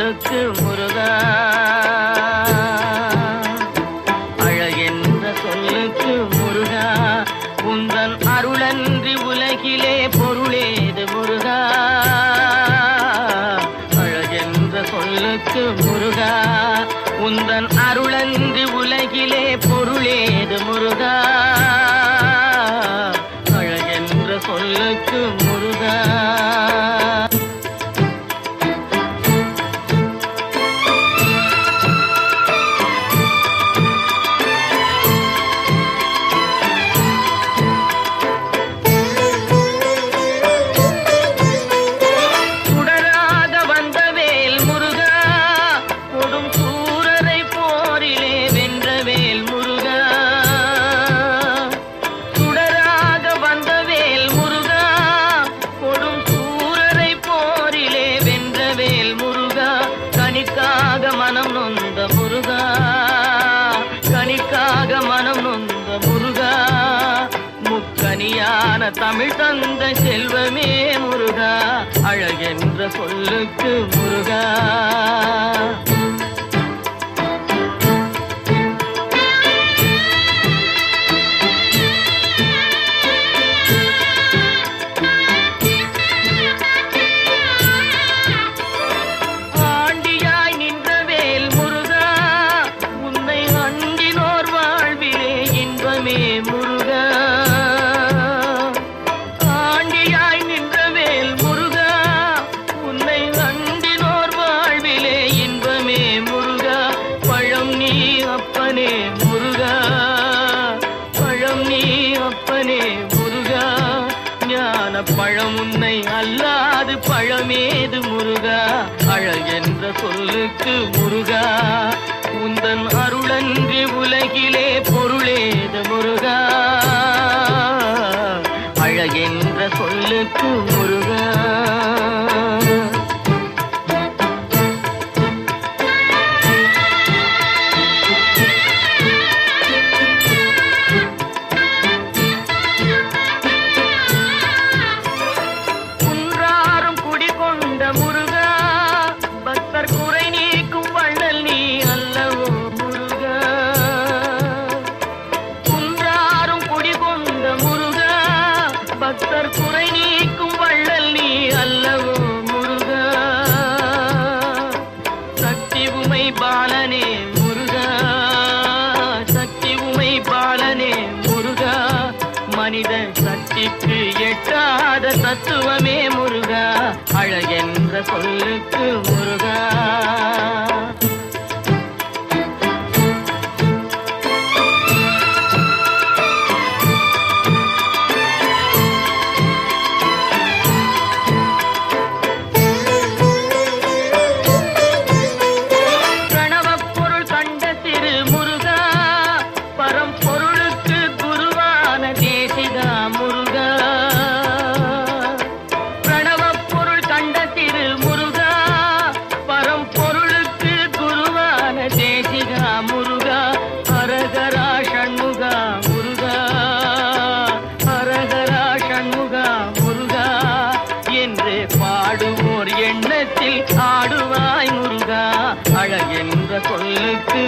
சொல்லுக்கு முருகா, அழகென்ற சொல்லுக்கு முருகா, உந்தன் அருளன்றி உலகிலே பொருளேது முருகா. அழகென்ற சொல்லுக்கு முருகா, உந்தன் அருளன்றி உலகிலே பொருளேது முருகா. அழகென்ற சொல்லுக்கு முருகா. கனிக்காக மனம் நொந்த முருகா, கனிக்காக மனம் நொந்த முருகா, முக்கனியான தமிழ் தந்த செல்வமே முருகா. அழகென்ற சொல்லுக்கு முருகா. முருகா, ஆண்டியாய் நின்றவேல் முருகா, உன்னை அண்டினோர் வாழ்விலே இன்பமே முருகா. பழம் நீ அப்பனே முருகா, பழம் நீ அப்பனே முருகா, ஞான பழம் உன்னை அல்லாது பழமேது முருகா. அழகென்ற சொல்லுக்கு முருகா, உந்தன் அருளன்றி உலகிலே பொருளேது முருகா. அழகென்ற சொல்லுக்கு முருகா. குன்றாரும் குடிகொண்ட முருகா, பக்தர் குறை நீக்கும் வள்ளல் நீ அல்லவோ முருகா. குன்றாரும் குடிகொண்ட முருகா, பக்தர் குறை நீக்கும் வள்ளல் நீ அல்லவோ முருகா. சக்தி உமை பாலனே முருகா, சக்தி உமை பாலனே முருகா, மனித சக்திக்கு எட்டாத தத்துவமே முருகா. அழகென்ற சொல்லுக்கு முருகா. முருகா, ஹரஹரா ஷண்முகா முருகா, ஹரஹரா ஷண்முகா முருகா என்று பாடுவோர் எண்ணத்தில் ஆடுவாய் முருகா. அழகென்ற சொல்லுக்கு